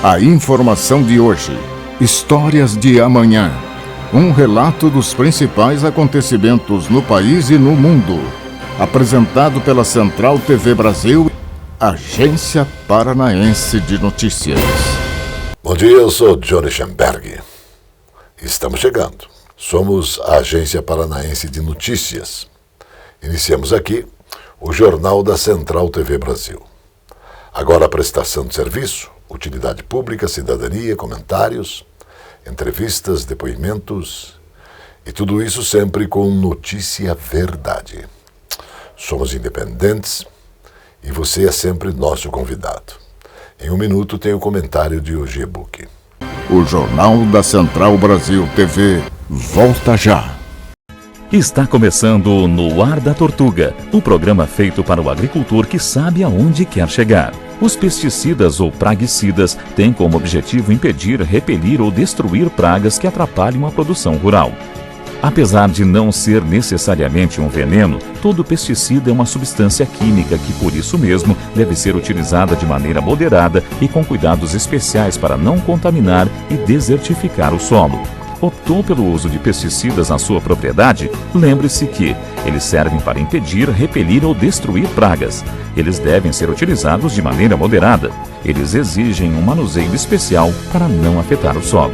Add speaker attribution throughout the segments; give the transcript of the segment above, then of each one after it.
Speaker 1: A informação de hoje, histórias de amanhã. Um relato dos principais acontecimentos no país e no mundo. Apresentado pela Central TV Brasil, Agência Paranaense de Notícias.
Speaker 2: Bom dia, eu sou Johnny Schemberg. Estamos chegando. Somos a Agência Paranaense de Notícias. Iniciamos aqui o Jornal da Central TV Brasil. Agora a prestação de serviço, utilidade pública, cidadania, comentários, entrevistas, depoimentos e tudo isso sempre com notícia verdade. Somos independentes e você é sempre nosso convidado. Em um minuto tem o comentário de hoje e-book.
Speaker 1: O Jornal da Central Brasil TV volta já.
Speaker 3: Está começando No Ar da Tortuga, um programa feito para o agricultor que sabe aonde quer chegar. Os pesticidas ou praguicidas têm como objetivo impedir, repelir ou destruir pragas que atrapalham a produção rural. Apesar de não ser necessariamente um veneno, todo pesticida é uma substância química que, por isso mesmo, deve ser utilizada de maneira moderada e com cuidados especiais para não contaminar e desertificar o solo. Optou pelo uso de pesticidas na sua propriedade? Lembre-se que eles servem para impedir, repelir ou destruir pragas. Eles devem ser utilizados de maneira moderada. Eles exigem um manuseio especial para não afetar o solo.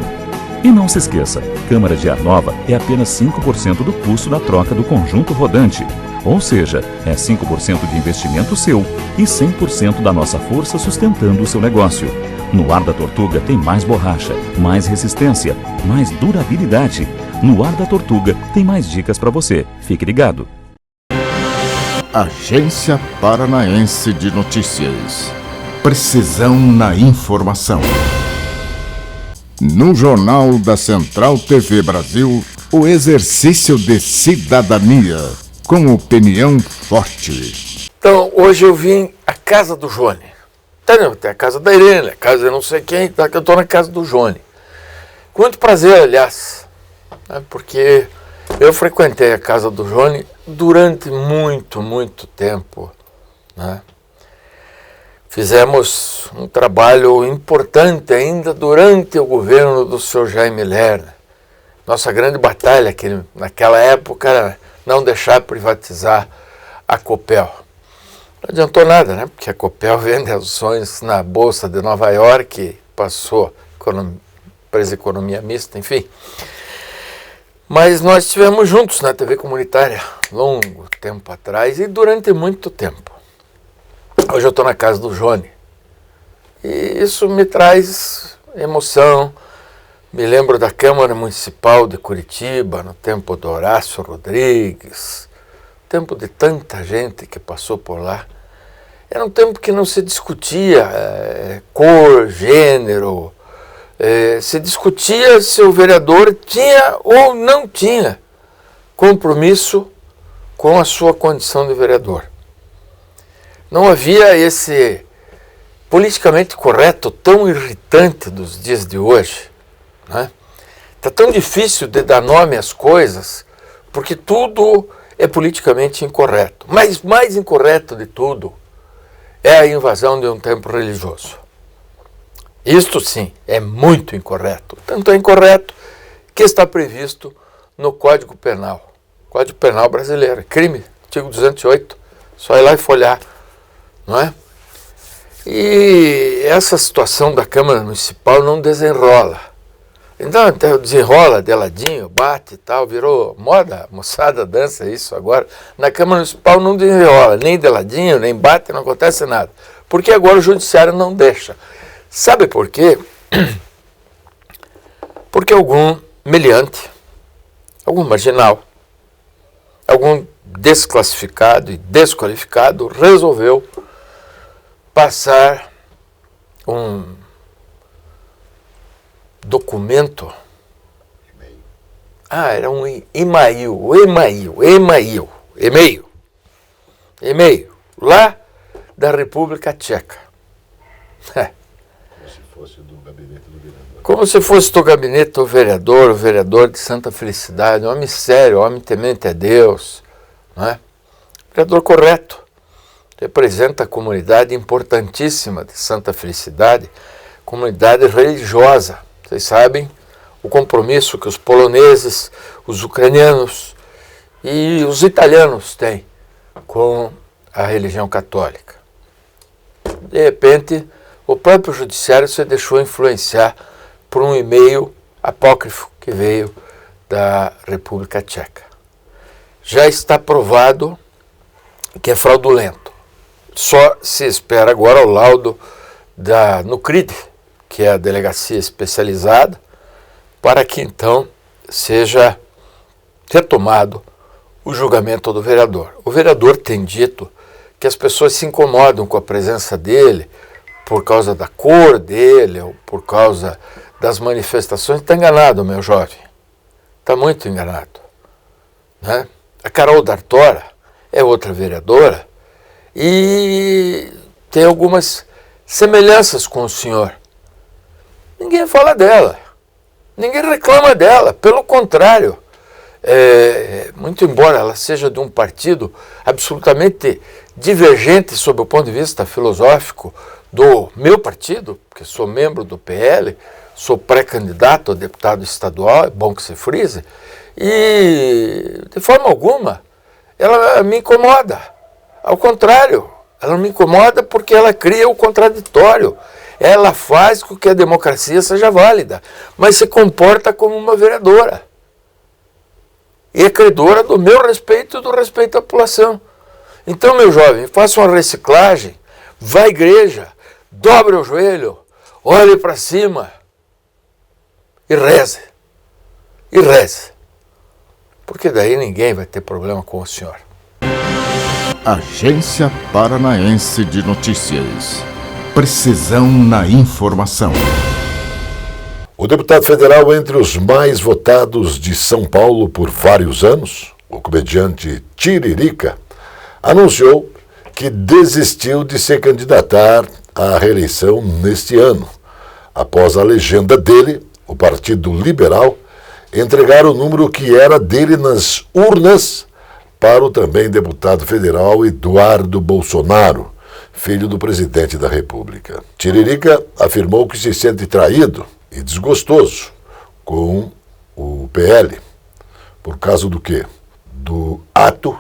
Speaker 3: E não se esqueça, câmara de ar nova é apenas 5% do custo da troca do conjunto rodante. Ou seja, é 5% de investimento seu e 100% da nossa força sustentando o seu negócio. No Ar da Tortuga tem mais borracha, mais resistência, mais durabilidade. No Ar da Tortuga tem mais dicas para você. Fique ligado.
Speaker 1: Agência Paranaense de Notícias. Precisão na informação. No Jornal da Central TV Brasil, o exercício de cidadania, com opinião forte.
Speaker 4: Então, hoje eu vim à casa do Johnny. Tem a casa da Irene, a casa de não sei quem, que eu estou na casa do Johnny. Com muito prazer, aliás, né, porque eu frequentei a casa do Johnny durante muito tempo, né? Fizemos um trabalho importante ainda durante o governo do Sr. Jaime Lerner. Nossa grande batalha que naquela época era não deixar privatizar a Copel. Não adiantou nada, né? Porque a Copel vende ações na Bolsa de Nova York, passou para a economia mista, enfim. Mas nós estivemos juntos na TV comunitária longo tempo atrás e durante muito tempo. Hoje eu estou na casa do Johnny e isso me traz emoção. Me lembro da Câmara Municipal de Curitiba, no tempo do Horácio Rodrigues, tempo de tanta gente que passou por lá. Era um tempo que não se discutia cor, gênero, se discutia se o vereador tinha ou não tinha compromisso com a sua condição de vereador. Não havia esse politicamente correto tão irritante dos dias de hoje, né? Está tão difícil de dar nome às coisas, porque tudo é politicamente incorreto. Mas mais incorreto de tudo é a invasão de um templo religioso. Isto sim é muito incorreto. Tanto é incorreto que está previsto no Código Penal. Código Penal brasileiro, crime, artigo 208, só ir lá e folhear, não é? E essa situação da Câmara Municipal não desenrola. Então desenrola de ladinho, bate e tal, virou moda, moçada dança isso agora. Na Câmara Municipal não desenrola, nem de ladinho, nem bate, não acontece nada. Porque agora o Judiciário não deixa. Sabe por quê? Porque algum meliante, algum marginal, algum desclassificado e desqualificado resolveu passar um documento. Era um e-mail, lá da República Tcheca.
Speaker 2: Como se fosse do gabinete do vereador.
Speaker 4: Como se fosse do gabinete do vereador, o vereador de Santa Felicidade, um homem sério, um homem temente a Deus, não é? Vereador correto, representa a comunidade importantíssima de Santa Felicidade, comunidade religiosa. Vocês sabem o compromisso que os poloneses, os ucranianos e os italianos têm com a religião católica. De repente, o próprio judiciário se deixou influenciar por um e-mail apócrifo que veio da República Tcheca. Já está provado que é fraudulento. Só se espera agora o laudo da NUCRID, que é a delegacia especializada, para que então seja retomado o julgamento do vereador. O vereador tem dito que as pessoas se incomodam com a presença dele por causa da cor dele ou por causa das manifestações. Está enganado, meu jovem. Está muito enganado. Né? A Carol D'Artora é outra vereadora e tem algumas semelhanças com o senhor. Ninguém fala dela. Ninguém reclama dela. Pelo contrário, muito embora ela seja de um partido absolutamente divergente sob o ponto de vista filosófico do meu partido, porque sou membro do PL, sou pré-candidato a deputado estadual, é bom que se frise, e de forma alguma ela me incomoda. Ao contrário, ela me incomoda porque ela cria o contraditório. Ela faz com que a democracia seja válida, mas se comporta como uma vereadora. E é credora do meu respeito e do respeito à população. Então, meu jovem, faça uma reciclagem, vá à igreja, dobre o joelho, olhe para cima e reze. E reze. Porque daí ninguém vai ter problema com o senhor.
Speaker 1: Agência Paranaense de Notícias. Precisão na informação.
Speaker 2: O deputado federal entre os mais votados de São Paulo por vários anos, o comediante Tiririca, anunciou que desistiu de se candidatar à reeleição neste ano, após a legenda dele, o Partido Liberal, entregar o número que era dele nas urnas para o também deputado federal Eduardo Bolsonaro, filho do presidente da República. Tiririca afirmou que se sente traído e desgostoso com o PL. Por causa do quê? Do ato,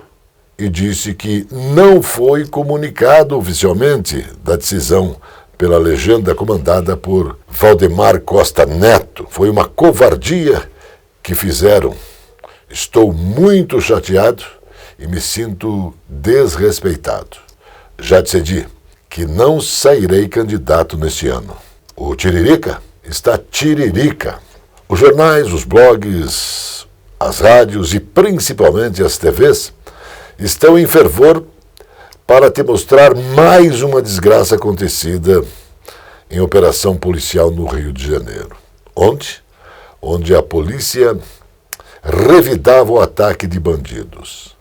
Speaker 2: e disse que não foi comunicado oficialmente da decisão pela legenda comandada por Valdemar Costa Neto. Foi uma covardia que fizeram. Estou muito chateado e me sinto desrespeitado. Já decidi que não sairei candidato neste ano. O Tiririca está tiririca. Os jornais, os blogs, as rádios e principalmente as TVs estão em fervor para te mostrar mais uma desgraça acontecida em operação policial no Rio de Janeiro. Onde a polícia revidava o ataque de bandidos.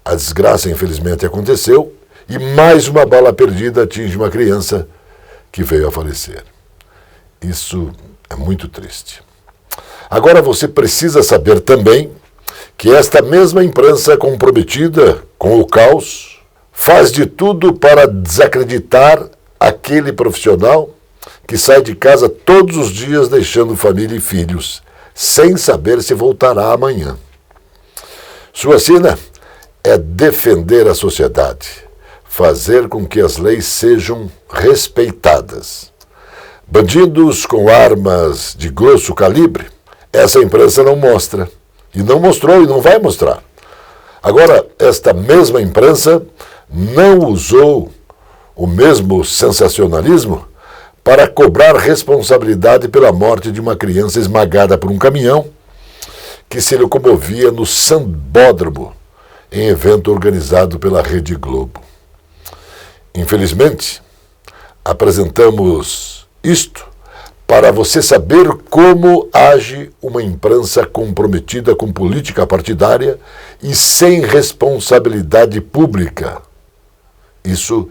Speaker 2: A desgraça, infelizmente, aconteceu e mais uma bala perdida atinge uma criança que veio a falecer. Isso é muito triste. Agora você precisa saber também que esta mesma imprensa comprometida com o caos faz de tudo para desacreditar aquele profissional que sai de casa todos os dias deixando família e filhos, sem saber se voltará amanhã. Sua sina é defender a sociedade, fazer com que as leis sejam respeitadas. Bandidos com armas de grosso calibre, essa imprensa não mostra. E não mostrou e não vai mostrar. Agora, esta mesma imprensa não usou o mesmo sensacionalismo para cobrar responsabilidade pela morte de uma criança esmagada por um caminhão que se locomovia no Sambódromo, em evento organizado pela Rede Globo. Infelizmente, apresentamos isto para você saber como age uma imprensa comprometida com política partidária e sem responsabilidade pública. Isso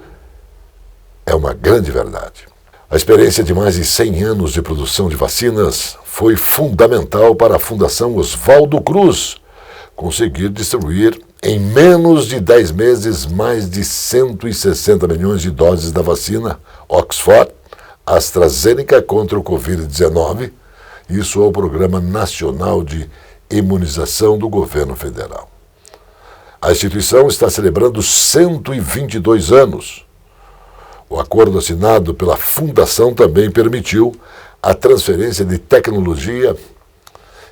Speaker 2: é uma grande verdade. A experiência de mais de 100 anos de produção de vacinas foi fundamental para a Fundação Oswaldo Cruz conseguir distribuir em menos de 10 meses mais de 160 milhões de doses da vacina Oxford AstraZeneca contra o Covid-19, isso é o Programa Nacional de Imunização do Governo Federal. A instituição está celebrando 122 anos. O acordo assinado pela Fundação também permitiu a transferência de tecnologia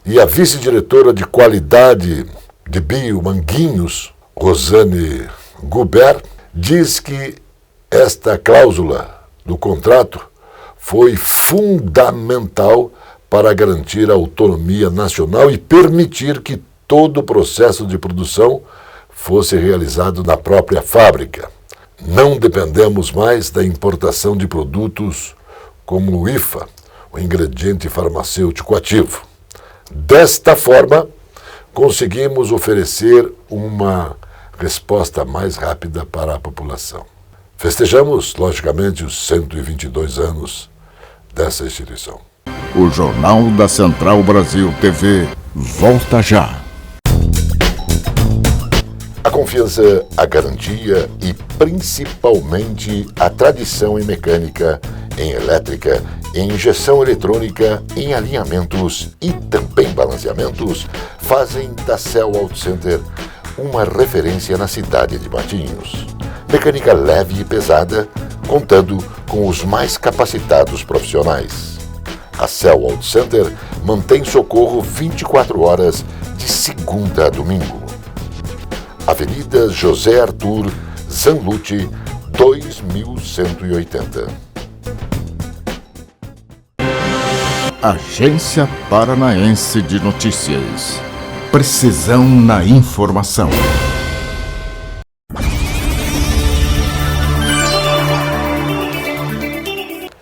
Speaker 2: e a vice-diretora de qualidade de Biomanguinhos, Rosane Gubert, diz que esta cláusula do contrato foi fundamental para garantir a autonomia nacional e permitir que todo o processo de produção fosse realizado na própria fábrica. Não dependemos mais da importação de produtos como o IFA, o ingrediente farmacêutico ativo. Desta forma, conseguimos oferecer uma resposta mais rápida para a população. Festejamos, logicamente, os 122 anos dessa instituição.
Speaker 1: O Jornal da Central Brasil TV volta já.
Speaker 2: A confiança, a garantia e principalmente a tradição em mecânica, em elétrica, em injeção eletrônica, em alinhamentos e também balanceamentos fazem da Cell Auto Center uma referência na cidade de Matinhos. Mecânica leve e pesada, contando com os mais capacitados profissionais. A Cell Auto Center mantém socorro 24 horas de segunda a domingo. Avenida José Arthur Zanlucci, 2180.
Speaker 1: Agência Paranaense de Notícias. Precisão na informação.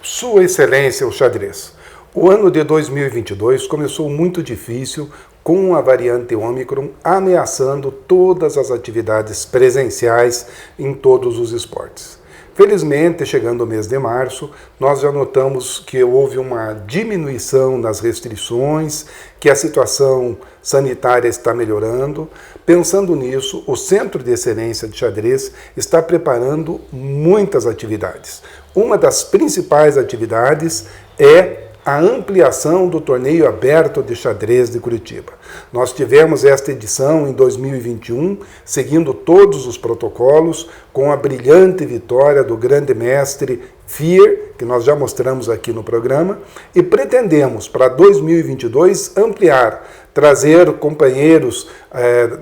Speaker 5: Sua Excelência, o xadrez. O ano de 2022 começou muito difícil, com a variante Ômicron ameaçando todas as atividades presenciais em todos os esportes. Felizmente, chegando o mês de março, nós já notamos que houve uma diminuição nas restrições, que a situação sanitária está melhorando. Pensando nisso, o Centro de Excelência de Xadrez está preparando muitas atividades. Uma das principais atividades é a ampliação do Torneio Aberto de Xadrez de Curitiba. Nós tivemos esta edição em 2021, seguindo todos os protocolos, com a brilhante vitória do grande mestre Fier, que nós já mostramos aqui no programa, e pretendemos, para 2022, ampliar, trazer companheiros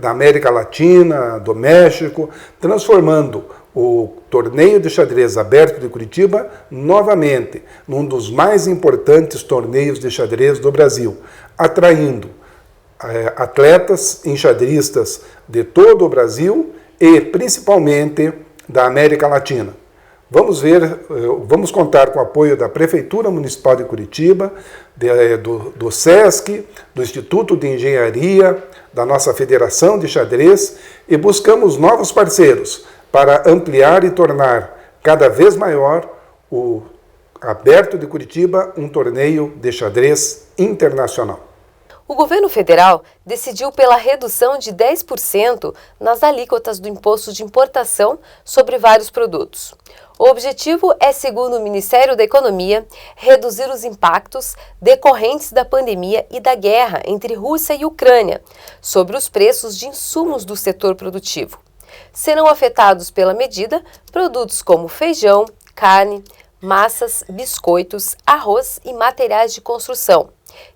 Speaker 5: da América Latina, do México, transformando o Torneio de Xadrez Aberto de Curitiba novamente num dos mais importantes torneios de xadrez do Brasil, atraindo atletas enxadristas de todo o Brasil e principalmente da América Latina. Vamos contar com o apoio da Prefeitura Municipal de Curitiba, do SESC, do Instituto de Engenharia, da nossa Federação de Xadrez, e buscamos novos parceiros para ampliar e tornar cada vez maior o Aberto de Curitiba um torneio de xadrez internacional.
Speaker 6: O governo federal decidiu pela redução de 10% nas alíquotas do imposto de importação sobre vários produtos. O objetivo é, segundo o Ministério da Economia, reduzir os impactos decorrentes da pandemia e da guerra entre Rússia e Ucrânia sobre os preços de insumos do setor produtivo. Serão afetados pela medida produtos como feijão, carne, massas, biscoitos, arroz e materiais de construção,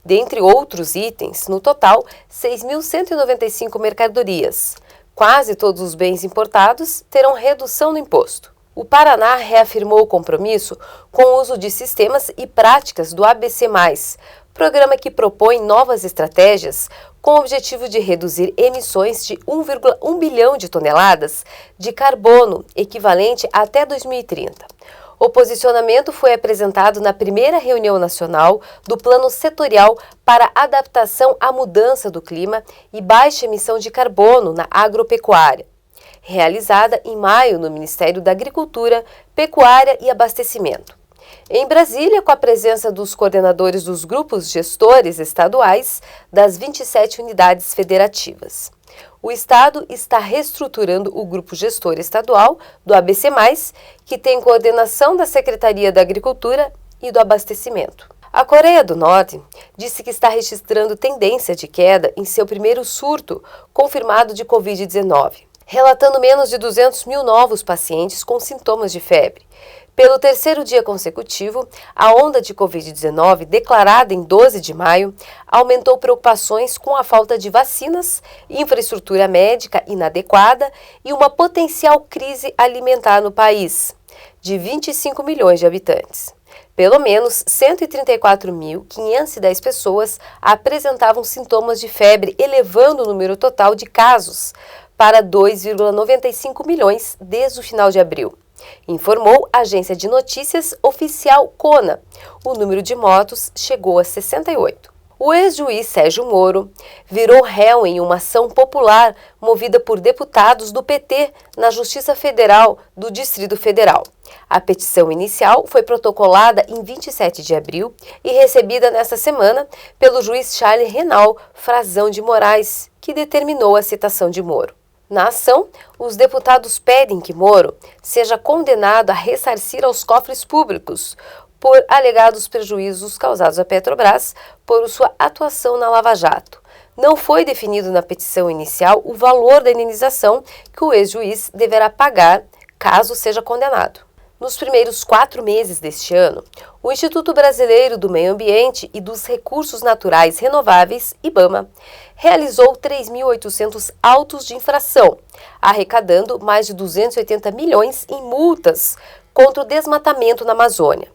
Speaker 6: dentre outros itens, no total 6.195 mercadorias. Quase todos os bens importados terão redução no imposto. O Paraná reafirmou o compromisso com o uso de sistemas e práticas do ABC+, programa que propõe novas estratégias com o objetivo de reduzir emissões de 1,1 bilhão de toneladas de carbono, equivalente até 2030. O posicionamento foi apresentado na primeira reunião nacional do Plano Setorial para Adaptação à Mudança do Clima e Baixa Emissão de Carbono na Agropecuária, realizada em maio no Ministério da Agricultura, Pecuária e Abastecimento. Em Brasília, com a presença dos coordenadores dos grupos gestores estaduais das 27 unidades federativas. O Estado está reestruturando o grupo gestor estadual do ABC+, que tem coordenação da Secretaria da Agricultura e do abastecimento. A Coreia do Norte disse que está registrando tendência de queda em seu primeiro surto confirmado de Covid-19, relatando menos de 200 mil novos pacientes com sintomas de febre. Pelo terceiro dia consecutivo, a onda de Covid-19, declarada em 12 de maio, aumentou preocupações com a falta de vacinas, infraestrutura médica inadequada e uma potencial crise alimentar no país, de 25 milhões de habitantes. Pelo menos 134.510 pessoas apresentavam sintomas de febre, elevando o número total de casos para 2,95 milhões desde o final de abril, informou a agência de notícias oficial CONA. O número de mortos chegou a 68. O ex-juiz Sérgio Moro virou réu em uma ação popular movida por deputados do PT na Justiça Federal do Distrito Federal. A petição inicial foi protocolada em 27 de abril e recebida nesta semana pelo juiz Charles Renal Frazão de Moraes, que determinou a citação de Moro. Na ação, os deputados pedem que Moro seja condenado a ressarcir aos cofres públicos por alegados prejuízos causados à Petrobras por sua atuação na Lava Jato. Não foi definido na petição inicial o valor da indenização que o ex-juiz deverá pagar caso seja condenado. Nos primeiros 4 meses deste ano, o Instituto Brasileiro do Meio Ambiente e dos Recursos Naturais Renováveis, IBAMA, realizou 3.800 autos de infração, arrecadando mais de 280 milhões em multas contra o desmatamento na Amazônia.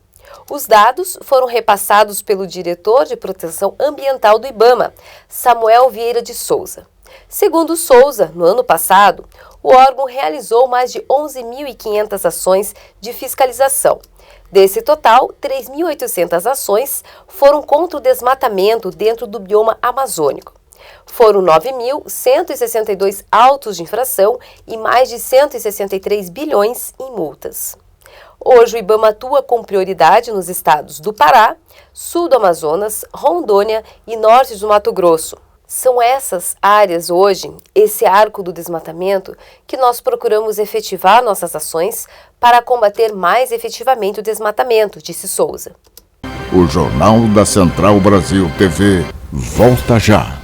Speaker 6: Os dados foram repassados pelo diretor de Proteção Ambiental do IBAMA, Samuel Vieira de Souza. Segundo Souza, no ano passado, o órgão realizou mais de 11.500 ações de fiscalização. Desse total, 3.800 ações foram contra o desmatamento dentro do bioma amazônico. Foram 9.162 autos de infração e mais de 163 bilhões em multas. Hoje, o IBAMA atua com prioridade nos estados do Pará, sul do Amazonas, Rondônia e norte do Mato Grosso. São essas áreas hoje, esse arco do desmatamento, que nós procuramos efetivar nossas ações para combater mais efetivamente o desmatamento, disse Souza.
Speaker 1: O Jornal da Central Brasil TV volta já.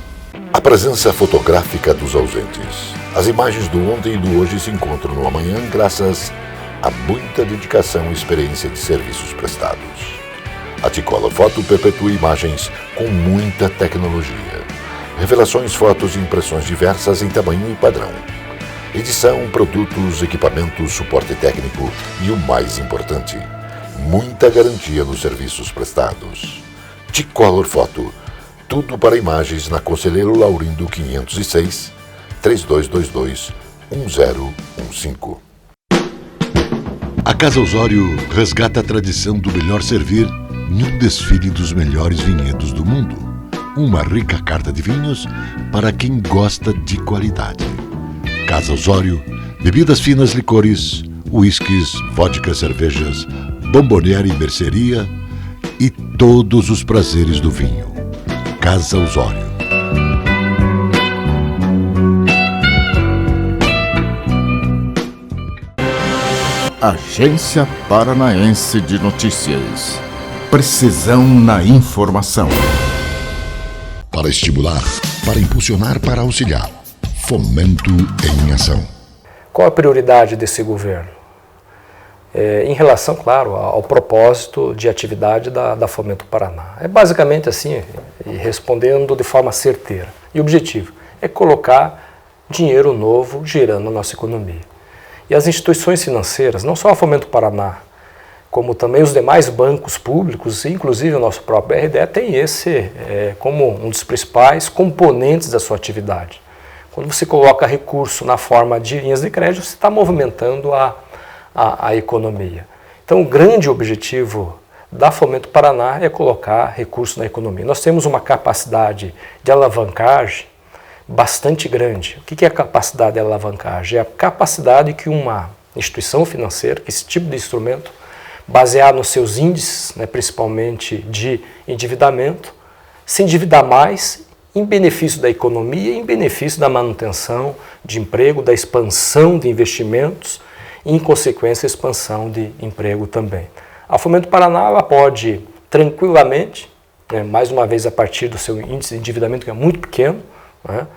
Speaker 2: A presença fotográfica dos ausentes. As imagens do ontem e do hoje se encontram no amanhã graças a muita dedicação e experiência de serviços prestados. A T-Color Foto perpetua imagens com muita tecnologia. Revelações, fotos e impressões diversas em tamanho e padrão. Edição, produtos, equipamentos, suporte técnico e o mais importante, muita garantia nos serviços prestados. T-Color Foto, tudo para imagens na Conselheiro Laurindo 506, 3222-1015.
Speaker 7: A Casa Osório resgata a tradição do melhor servir em um desfile dos melhores vinhedos do mundo. Uma rica carta de vinhos para quem gosta de qualidade. Casa Osório, bebidas finas, licores, uísques, vodka, cervejas, bomboniere e mercearia e todos os prazeres do vinho. Casa Osório.
Speaker 1: Agência Paranaense de Notícias. Precisão na informação.
Speaker 7: Para estimular, para impulsionar, para auxiliar. Fomento em ação.
Speaker 8: Qual a prioridade desse governo? Em relação, claro, ao propósito de atividade da Fomento Paraná. É basicamente assim, respondendo de forma certeira. E o objetivo é colocar dinheiro novo girando na nossa economia. E as instituições financeiras, não só a Fomento Paraná, como também os demais bancos públicos, inclusive o nosso próprio RDE, tem esse como um dos principais componentes da sua atividade. Quando você coloca recurso na forma de linhas de crédito, você está movimentando a economia. Então, o grande objetivo da Fomento Paraná é colocar recurso na economia. Nós temos uma capacidade de alavancagem bastante grande. O que é a capacidade de alavancagem? É a capacidade que uma instituição financeira, que esse tipo de instrumento, baseado nos seus índices, principalmente de endividamento, se endividar mais em benefício da economia, em benefício da manutenção de emprego, da expansão de investimentos e, em consequência, a expansão de emprego também. A Fomento Paraná ela pode tranquilamente, né, mais uma vez a partir do seu índice de endividamento que é muito pequeno, né,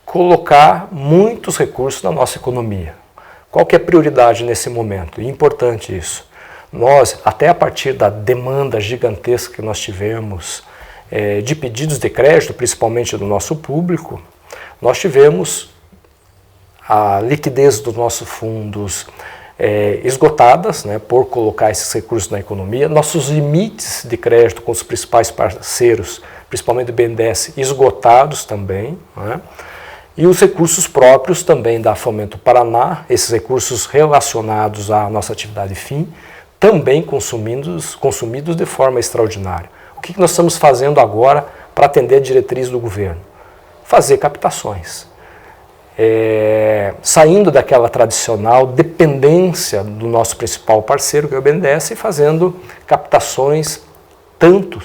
Speaker 8: colocar muitos recursos na nossa economia. Qual que é a prioridade nesse momento? E é importante isso. Nós, até a partir da demanda gigantesca que nós tivemos de pedidos de crédito, principalmente do nosso público, nós tivemos a liquidez dos nossos fundos esgotadas, né, por colocar esses recursos na economia, nossos limites de crédito com os principais parceiros, principalmente o BNDES, esgotados também, né, e os recursos próprios também da Fomento Paraná, esses recursos relacionados à nossa atividade fim, também consumidos de forma extraordinária. O que nós estamos fazendo agora para atender a diretriz do governo? Fazer captações. Saindo daquela tradicional dependência do nosso principal parceiro, que é o BNDES, e fazendo captações tanto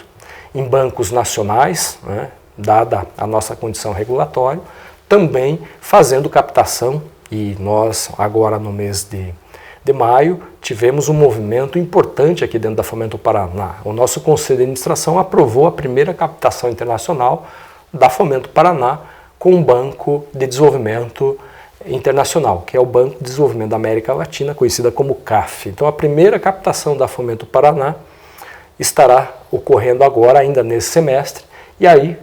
Speaker 8: em bancos nacionais, né, dada a nossa condição regulatória, também fazendo captação, e nós agora no mês de maio tivemos um movimento importante aqui dentro da Fomento Paraná. O nosso Conselho de Administração aprovou a primeira captação internacional da Fomento Paraná com um Banco de Desenvolvimento Internacional, que é o Banco de Desenvolvimento da América Latina, conhecida como CAF. Então a primeira captação da Fomento Paraná estará ocorrendo agora, ainda nesse semestre, e aí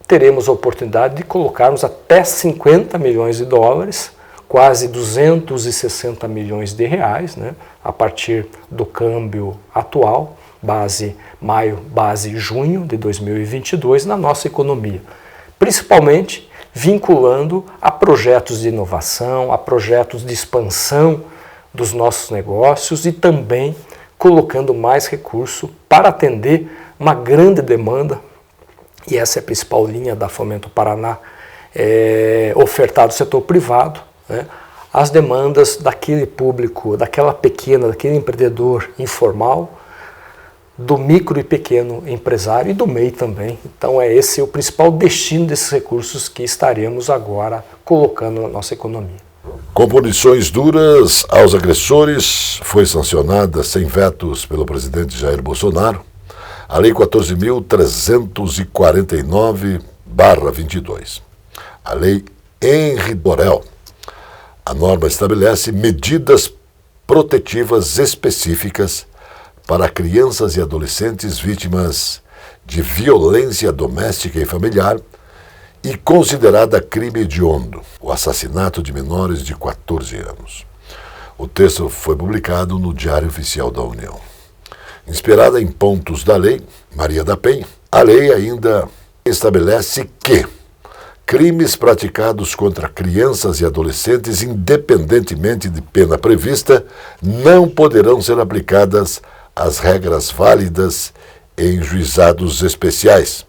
Speaker 8: teremos a oportunidade de colocarmos até 50 milhões de dólares, quase 260 milhões de reais, né, a partir do câmbio atual, base maio, base junho de 2022, na nossa economia. Principalmente vinculando a projetos de inovação, a projetos de expansão dos nossos negócios e também colocando mais recurso para atender uma grande demanda, e essa é a principal linha da Fomento Paraná, ofertar do setor privado, né, as demandas daquele público, daquele empreendedor informal, do micro e pequeno empresário e do MEI também. Então é esse o principal destino desses recursos que estaremos agora colocando na nossa economia.
Speaker 2: Com punições duras aos agressores, foi sancionada sem vetos pelo presidente Jair Bolsonaro a Lei 14.349/22. A Lei Henri Borel. A norma estabelece medidas protetivas específicas para crianças e adolescentes vítimas de violência doméstica e familiar e considerada crime hediondo, o assassinato de menores de 14 anos. O texto foi publicado no Diário Oficial da União. Inspirada em pontos da Lei Maria da Penha, a lei ainda estabelece que crimes praticados contra crianças e adolescentes, independentemente de pena prevista, não poderão ser aplicadas as regras válidas em juizados especiais.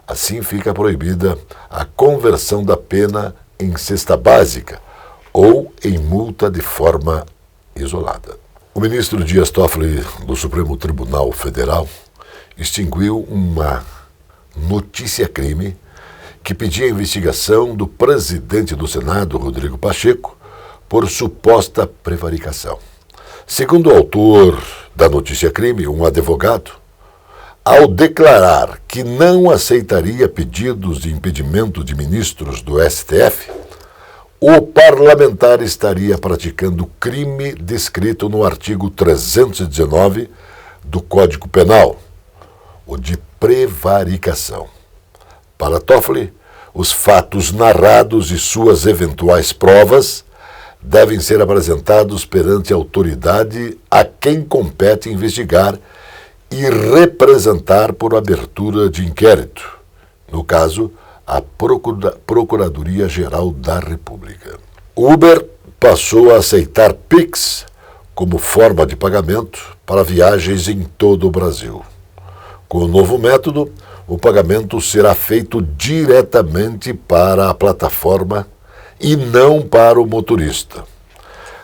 Speaker 2: Assim fica proibida a conversão da pena em cesta básica ou em multa de forma isolada. O ministro Dias Toffoli, do Supremo Tribunal Federal, extinguiu uma notícia-crime que pedia a investigação do presidente do Senado, Rodrigo Pacheco, por suposta prevaricação. Segundo o autor da notícia-crime, um advogado, ao declarar que não aceitaria pedidos de impedimento de ministros do STF, o parlamentar estaria praticando crime descrito no artigo 319 do Código Penal, o de prevaricação. Para Toffoli, os fatos narrados e suas eventuais provas devem ser apresentados perante a autoridade a quem compete investigar e representar por abertura de inquérito, no caso, a Procuradoria-Geral da República. Uber passou a aceitar Pix como forma de pagamento para viagens em todo o Brasil. Com o novo método, o pagamento será feito diretamente para a plataforma e não para o motorista.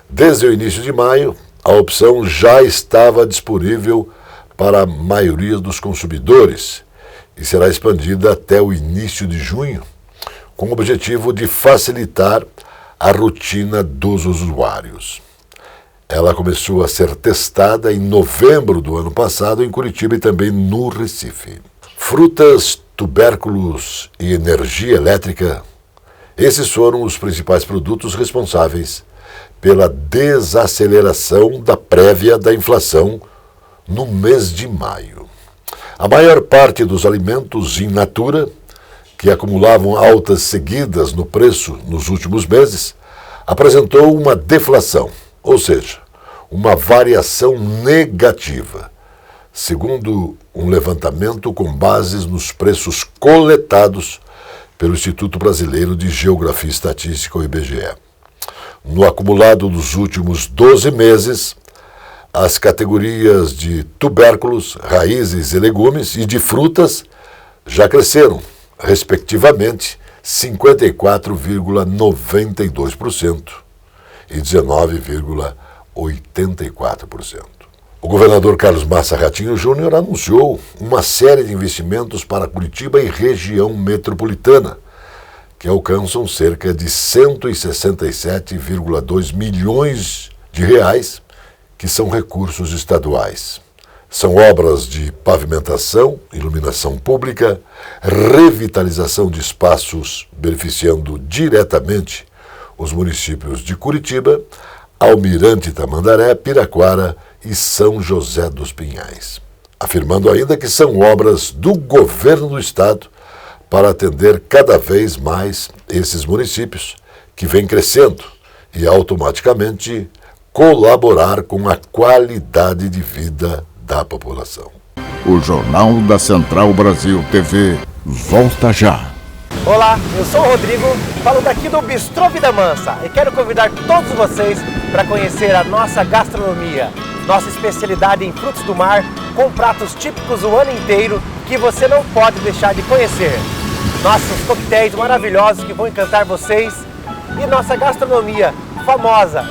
Speaker 2: Desde o início de maio, a opção já estava disponível para a maioria dos consumidores e será expandida até o início de junho, com o objetivo de facilitar a rotina dos usuários. Ela começou a ser testada em novembro do ano passado em Curitiba e também no Recife. Frutas, tubérculos e energia elétrica, esses foram os principais produtos responsáveis pela desaceleração da prévia da inflação no mês de maio. A maior parte dos alimentos in natura, que acumulavam altas seguidas no preço nos últimos meses, apresentou uma deflação, ou seja, uma variação negativa, segundo um levantamento com bases nos preços coletados pelo Instituto Brasileiro de Geografia e Estatística, o IBGE. No acumulado dos últimos 12 meses, as categorias de tubérculos, raízes e legumes e de frutas já cresceram, respectivamente, 54,92% e 19,84%. O governador Carlos Massa Ratinho Júnior anunciou uma série de investimentos para Curitiba e região metropolitana, que alcançam cerca de 167,2 milhões de reais, que são recursos estaduais. São obras de pavimentação, iluminação pública, revitalização de espaços beneficiando diretamente os municípios de Curitiba, Almirante Tamandaré, Piraquara e São José dos Pinhais. Afirmando ainda que são obras do governo do estado para atender cada vez mais esses municípios, que vêm crescendo e automaticamente colaborar com a qualidade de vida da população.
Speaker 1: O Jornal da Central Brasil TV volta já.
Speaker 9: Olá, eu sou o Rodrigo, falo daqui do Bistrô Vida Mansa e quero convidar todos vocês para conhecer a nossa gastronomia, nossa especialidade em frutos do mar, com pratos típicos o ano inteiro que você não pode deixar de conhecer. Nossos coquetéis maravilhosos que vão encantar vocês e nossa gastronomia famosa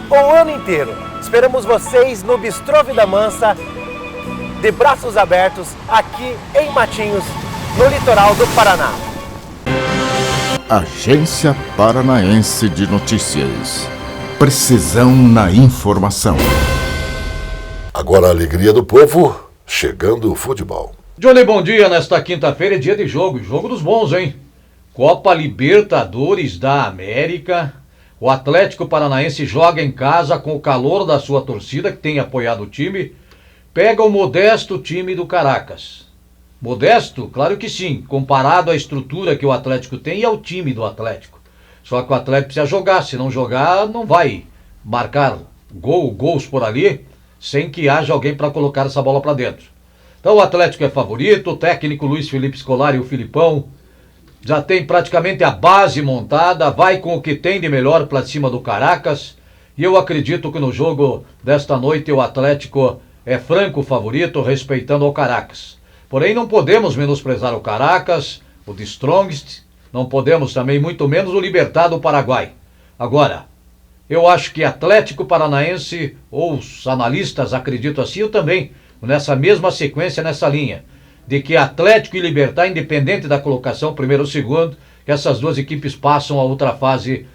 Speaker 9: o ano inteiro. Esperamos vocês no Bistrô Vida Mansa, de braços abertos, aqui em Matinhos, no litoral do Paraná.
Speaker 1: Agência Paranaense de Notícias. Precisão na informação.
Speaker 2: Agora a alegria do povo, chegando o futebol.
Speaker 10: Johnny, bom dia. Nesta quinta-feira é dia de jogo dos bons, hein? Copa Libertadores da América. O Atlético Paranaense joga em casa com o calor da sua torcida, que tem apoiado o time. Pega o modesto time do Caracas. Modesto? Claro que sim, comparado à estrutura que o Atlético tem e ao time do Atlético. Só que o Atlético precisa jogar, se não jogar não vai marcar gols por ali sem que haja alguém para colocar essa bola para dentro. Então o Atlético é favorito, o técnico Luiz Felipe Scolari e o Filipão já tem praticamente a base montada, vai com o que tem de melhor para cima do Caracas, e eu acredito que no jogo desta noite o Atlético é franco favorito, respeitando o Caracas. Porém não podemos menosprezar o Caracas, o The Strongest, não podemos também muito menos o Libertad do Paraguai. Agora, eu acho que Atlético Paranaense, ou os analistas acreditam assim, eu também, nessa mesma sequência, nessa linha, de que Atlético e Libertad, independente da colocação, primeiro ou segundo, que essas duas equipes passam a outra fase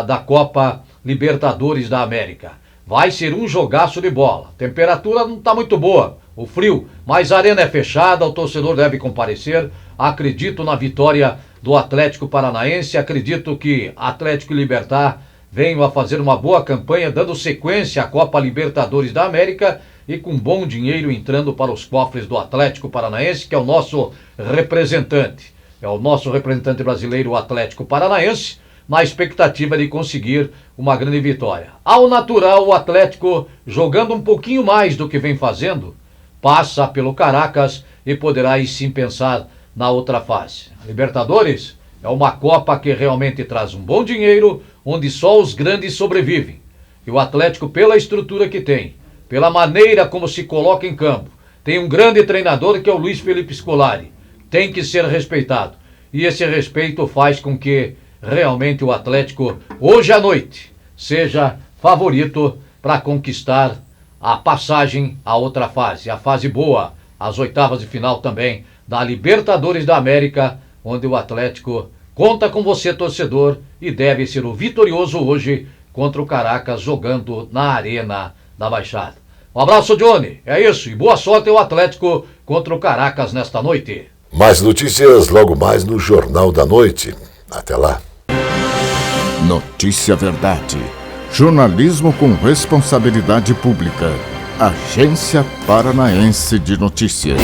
Speaker 10: da Copa Libertadores da América. Vai ser um jogaço de bola. A temperatura não está muito boa, o frio, mas a arena é fechada, o torcedor deve comparecer. Acredito na vitória do Atlético Paranaense, acredito que Atlético e Libertad venham a fazer uma boa campanha, dando sequência à Copa Libertadores da América e com bom dinheiro entrando para os cofres do Atlético Paranaense, que é o nosso representante. É o nosso representante brasileiro, o Atlético Paranaense, na expectativa de conseguir uma grande vitória. Ao natural, o Atlético, jogando um pouquinho mais do que vem fazendo, passa pelo Caracas e poderá aí sim pensar na outra fase. A Libertadores é uma Copa que realmente traz um bom dinheiro, onde só os grandes sobrevivem. E o Atlético, pela estrutura que tem, pela maneira como se coloca em campo, tem um grande treinador que é o Luiz Felipe Scolari. Tem que ser respeitado. E esse respeito faz com que realmente o Atlético, hoje à noite, seja favorito para conquistar a passagem à outra fase, a fase boa, as oitavas de final também da Libertadores da América, onde o Atlético conta com você, torcedor, e deve ser o vitorioso hoje contra o Caracas jogando na Arena da Baixada. Um abraço, Johnny. É isso. E boa sorte ao Atlético contra o Caracas nesta noite.
Speaker 2: Mais notícias logo mais no Jornal da Noite. Até lá.
Speaker 1: Notícia Verdade. Jornalismo com responsabilidade pública. Agência Paranaense de Notícias.